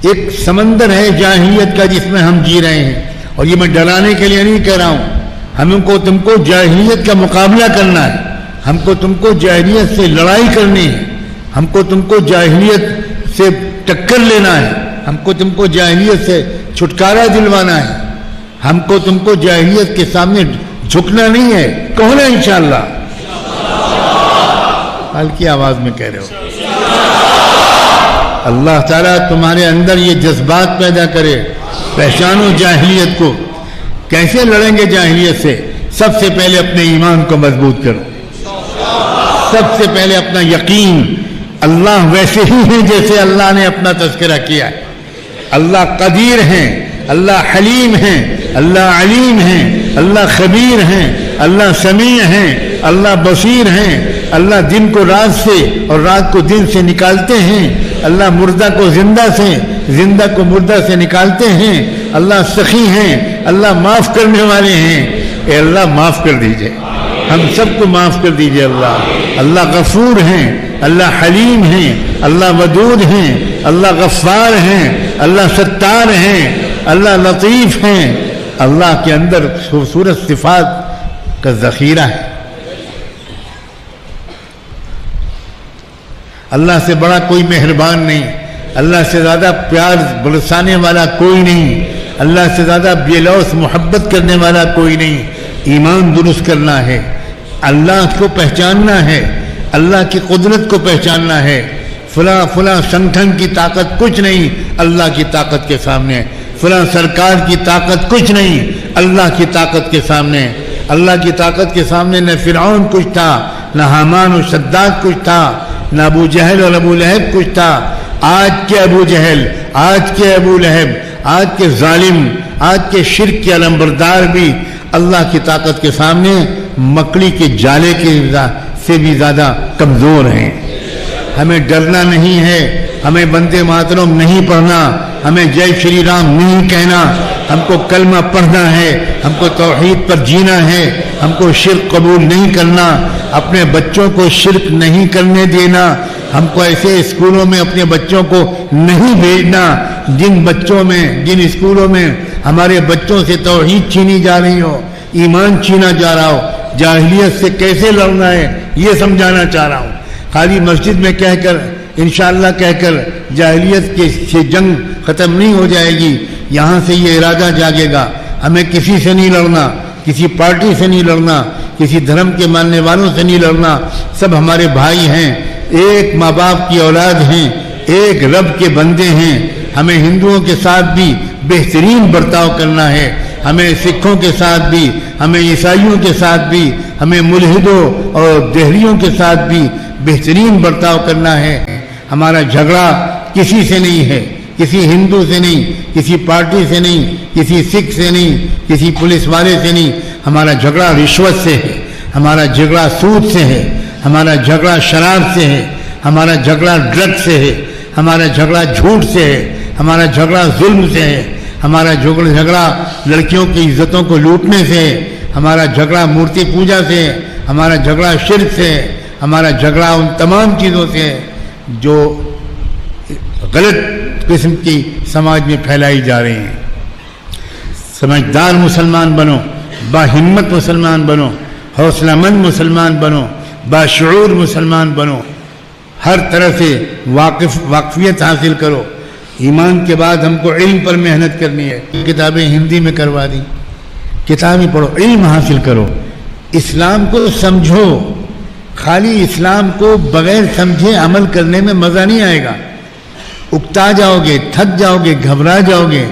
ایک سمندر ہے جاہلیت کا جس میں ہم جی رہے ہیں، اور یہ میں ڈرانے کے لیے نہیں کہہ رہا ہوں. ہم کو تم کو جاہلیت کا مقابلہ کرنا ہے، ہم کو تم کو جاہلیت سے لڑائی کرنی ہے، ہم کو تم کو جاہلیت سے ٹکر لینا ہے، ہم کو تم کو جاہلیت سے چھٹکارا دلوانا ہے، ہم کو تم کو جاہلیت کے سامنے جھکنا نہیں ہے. کہو نا انشاءاللہ. ہلکی آواز میں کہہ رہے ہو. اللہ تعالیٰ تمہارے اندر یہ جذبات پیدا کرے. پہچانو جاہلیت کو. کیسے لڑیں گے جاہلیت سے؟ سب سے پہلے اپنے ایمان کو مضبوط کرو. سب سے پہلے اپنا یقین. اللہ ویسے ہی ہیں جیسے اللہ نے اپنا تذکرہ کیا ہے. اللہ قدیر ہیں، اللہ حلیم ہیں، اللہ علیم ہیں، اللہ خبیر ہیں، اللہ سمیع ہیں، اللہ بصیر ہیں. اللہ دن کو رات سے اور رات کو دن سے نکالتے ہیں. اللہ مردہ کو زندہ سے، زندہ کو مردہ سے نکالتے ہیں. اللہ سخی ہیں، اللہ معاف کرنے والے ہیں. اے اللہ معاف کر دیجئے، ہم سب کو معاف کر دیجئے. اللہ غفور ہیں، اللہ حلیم ہیں، اللہ ودود ہیں، اللہ غفار ہیں، اللہ ستار ہیں، اللہ لطیف ہیں. اللہ کے اندر خوبصورت صفات کا ذخیرہ ہے. اللہ سے بڑا کوئی مہربان نہیں، اللہ سے زیادہ پیار برسانے والا کوئی نہیں، اللہ سے زیادہ بے لوث محبت کرنے والا کوئی نہیں. ایمان درست کرنا ہے، اللہ کو پہچاننا ہے، اللہ کی قدرت کو پہچاننا ہے. فلاں فلاں سنگھن کی طاقت کچھ نہیں اللہ کی طاقت کے سامنے. فلاں سرکار کی طاقت کچھ نہیں اللہ کی طاقت کے سامنے. اللہ کی طاقت کے سامنے نہ فرعون کچھ تھا، نہ حامان و شداد کچھ تھا، نہ ابو جہل اور ابو لہب کچھ تھا. آج کے ابو جہل، آج کے ابو لہب، آج کے ظالم، آج کے شرک کے علمبردار بھی اللہ کی طاقت کے سامنے مکڑی کے جالے سے بھی زیادہ کمزور ہیں. ہمیں ڈرنا نہیں ہے، ہمیں بندے ماترم نہیں پڑھنا، ہمیں جے شری رام نہیں کہنا. ہم کو کلمہ پڑھنا ہے، ہم کو توحید پر جینا ہے، ہم کو شرک قبول نہیں کرنا، اپنے بچوں کو شرک نہیں کرنے دینا. ہم کو ایسے اسکولوں میں اپنے بچوں کو نہیں بھیجنا جن بچوں میں، جن اسکولوں میں ہمارے بچوں سے توحید چھینی جا رہی ہو، ایمان چھینا جا رہا ہو. جاہلیت سے کیسے لڑنا ہے یہ سمجھانا چاہ رہا ہوں. خالی مسجد میں کہہ کر، انشاءاللہ کہہ کر جاہلیت سے جنگ ختم نہیں ہو جائے گی. یہاں سے یہ ارادہ جاگے گا، ہمیں کسی سے نہیں لڑنا، کسی پارٹی سے نہیں لڑنا، کسی دھرم کے ماننے والوں سے نہیں لڑنا. سب ہمارے بھائی ہیں، ایک ماں باپ کی اولاد ہیں، ایک رب کے بندے ہیں. ہمیں ہندوؤں کے ساتھ بھی بہترین برتاؤ کرنا ہے، ہمیں سکھوں کے ساتھ بھی، ہمیں عیسائیوں کے ساتھ بھی، ہمیں ملحدوں اور دہریوں کے ساتھ بھی بہترین برتاؤ کرنا ہے. ہمارا جھگڑا کسی سے نہیں ہے، کسی ہندو سے نہیں، کسی پارٹی سے نہیں، کسی سکھ سے نہیں، کسی پولیس والے سے نہیں. ہمارا جھگڑا رشوت سے ہے، ہمارا جھگڑا سود سے ہے، ہمارا جھگڑا شراب سے ہے، ہمارا جھگڑا ڈرگ سے ہے، ہمارا جھگڑا جھوٹ سے ہے، ہمارا جھگڑا ظلم سے ہے، ہمارا جھگڑا لڑکیوں کی عزتوں کو لوٹنے سے ہے، ہمارا جھگڑا مورتی پوجا سے ہے، ہمارا جھگڑا شرک سے ہے، ہمارا جھگڑا ان تمام چیزوں سے ہے جو غلط قسم کی سماج میں پھیلائی جا رہی ہیں. سمجھدار مسلمان بنو، باہمت مسلمان بنو، حوصلہ مند مسلمان بنو، باشعور مسلمان بنو. ہر طرح سے واقفیت حاصل کرو. ایمان کے بعد ہم کو علم پر محنت کرنی ہے. کتابیں ہندی میں کروا دی، کتابیں پڑھو، علم حاصل کرو، اسلام کو سمجھو. خالی اسلام کو بغیر سمجھے عمل کرنے میں مزہ نہیں آئے گا. اکتا جاؤ گے، تھک جاؤ گے، گھبرا جاؤ گے.